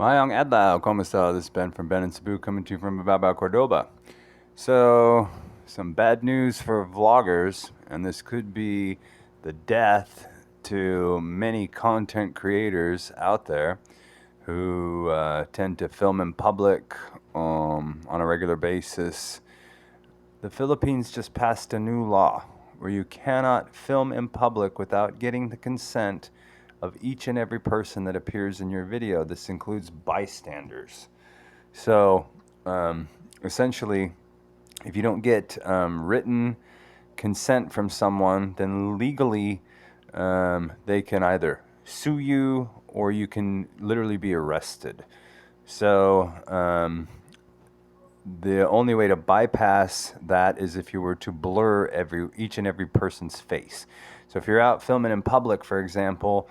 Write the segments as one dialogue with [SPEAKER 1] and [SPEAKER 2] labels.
[SPEAKER 1] Mayong adlaw, como esta? This is Ben from Ben in Cebu, coming to you from Babao, Cordoba. So, some bad news for vloggers, and this could be the death to many content creators out there who tend to film in public on a regular basis. The Philippines just passed a new law where you cannot film in public without getting the consent of each and every person that appears in your video. This includes bystanders. So essentially, if you don't get written consent from someone, then legally they can either sue you or you can literally be arrested. So the only way to bypass that is if you were to blur each and every person's face. So if you're out filming in public, for example,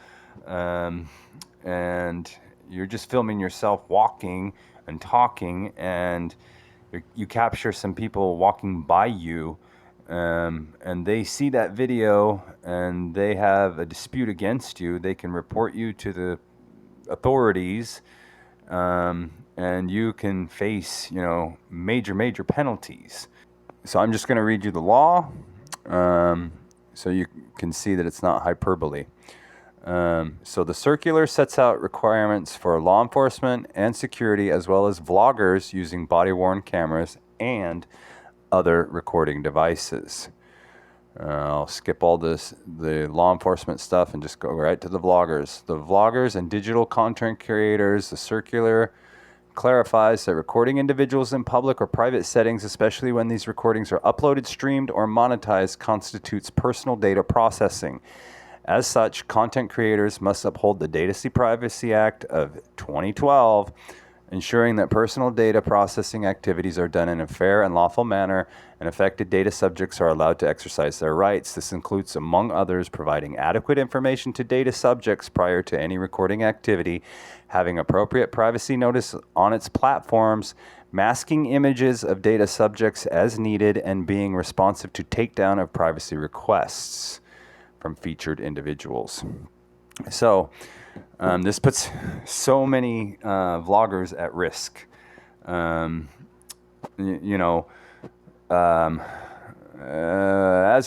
[SPEAKER 1] and you're just filming yourself walking and talking, and you capture some people walking by you, and they see that video and they have a dispute against you, they can report you to the authorities, and you can face, major penalties. So I'm just going to read you the law, so you can see that it's not hyperbole. So the circular sets out requirements for law enforcement and security, as well as vloggers using body-worn cameras and other recording devices. I'll skip all the law enforcement stuff and just go right to the vloggers. The vloggers and digital content creators, the circular clarifies that recording individuals in public or private settings, especially when these recordings are uploaded, streamed, or monetized, constitutes personal data processing. As such, content creators must uphold the Data Privacy Act of 2012, ensuring that personal data processing activities are done in a fair and lawful manner, and affected data subjects are allowed to exercise their rights. This includes, among others, providing adequate information to data subjects prior to any recording activity, having appropriate privacy notice on its platforms, masking images of data subjects as needed, and being responsive to takedown of privacy requests from featured individuals. So this puts so many vloggers at risk. As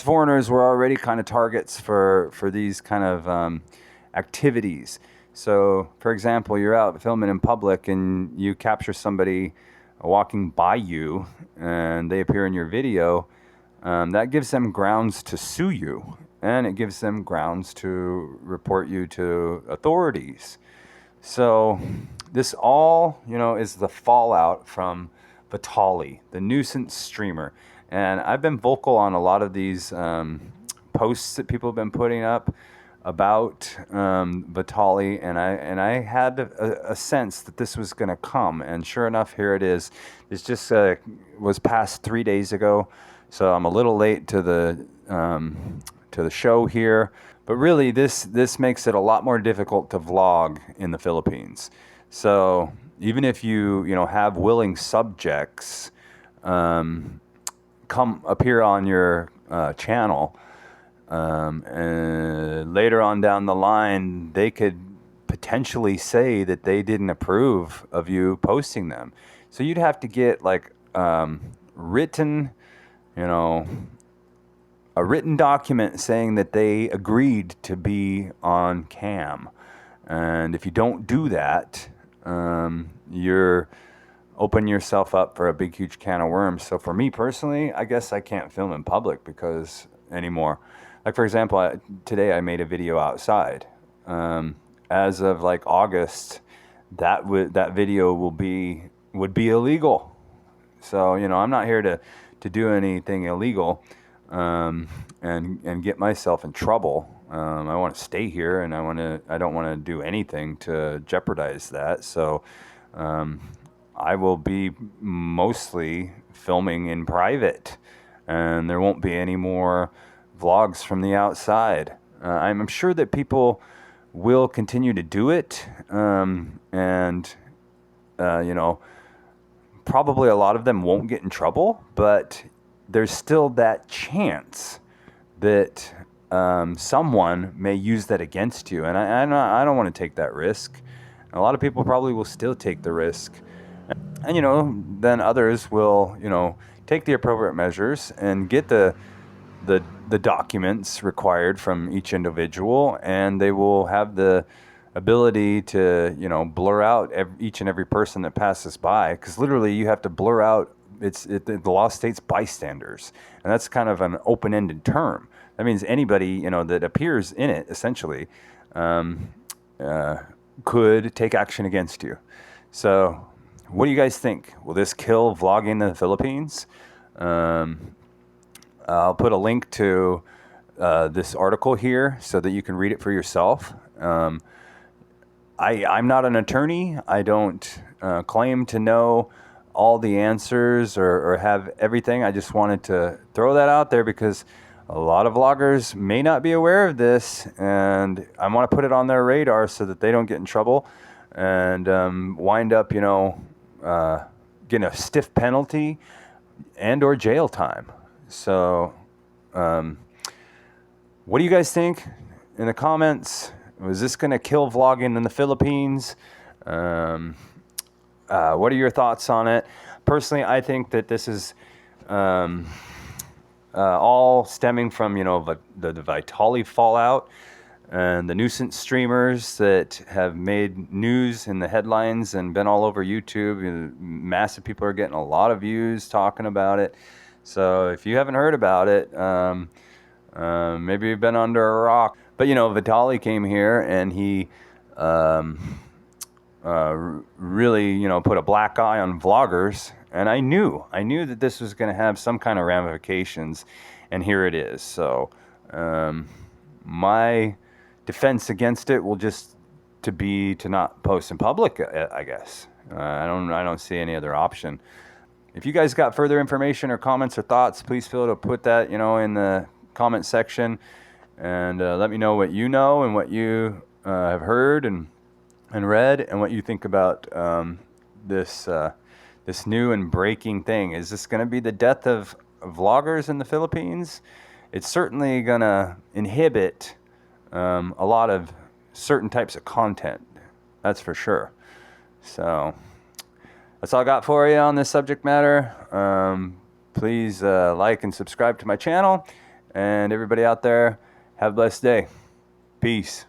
[SPEAKER 1] foreigners, we're already kind of targets for these kind of activities. So, for example, you're out filming in public and you capture somebody walking by you and they appear in your video. That gives them grounds to sue you, and it gives them grounds to report you to authorities. So this all, is the fallout from Vitaly, the nuisance streamer. And I've been vocal on a lot of these posts that people have been putting up about Vitaly, and I had a sense that this was going to come, and sure enough, here it is. It's just was passed 3 days ago, so I'm a little late to the show here, but really this makes it a lot more difficult to vlog in the Philippines. So even if you have willing subjects come appear on your channel, and later on down the line they could potentially say that they didn't approve of you posting them. So you'd have to get like written, a written document saying that they agreed to be on cam. And if you don't do that, you're opening yourself up for a big, huge can of worms. So for me personally, I guess I can't film in public because anymore. Like, for example, today I made a video outside. As of like August, that video would be illegal. So, I'm not here to do anything illegal. And get myself in trouble. I want to stay here, and I don't want to do anything to jeopardize that. So I will be mostly filming in private, and there won't be any more vlogs from the outside. I'm sure that people will continue to do it, and probably a lot of them won't get in trouble, but there's still that chance that someone may use that against you, and I don't want to take that risk. A lot of people probably will still take the risk. And, then others will, take the appropriate measures and get the documents required from each individual, and they will have the ability to blur out each and every person that passes by, because literally you have to blur out the law states bystanders, and that's kind of an open-ended term. That means anybody that appears in it essentially could take action against you. So what do you guys think? Will this kill vlogging in the Philippines? I'll put a link to this article here so that you can read it for yourself. I'm not an attorney. I don't claim to know all the answers or have everything. I just wanted to throw that out there because a lot of vloggers may not be aware of this, and I want to put it on their radar so that they don't get in trouble and wind up, getting a stiff penalty and or jail time. So, what do you guys think in the comments? Was this going to kill vlogging in the Philippines? What are your thoughts on it? Personally, I think that this is all stemming from, the Vitaly fallout and the nuisance streamers that have made news in the headlines and been all over YouTube. Massive people are getting a lot of views talking about it. So if you haven't heard about it, maybe you've been under a rock. But, Vitaly came here and he really, put a black eye on vloggers. And I knew that this was going to have some kind of ramifications. And here it is. So my defense against it will just to not post in public, I guess. I don't see any other option. If you guys got further information or comments or thoughts, please feel to put that, in the comment section, and let me know what you know and what you have heard and read, and what you think about this new and breaking thing. Is this going to be the death of vloggers in the Philippines? It's certainly going to inhibit a lot of certain types of content. That's for sure. So that's all I got for you on this subject matter. Please like and subscribe to my channel. And everybody out there, have a blessed day. Peace.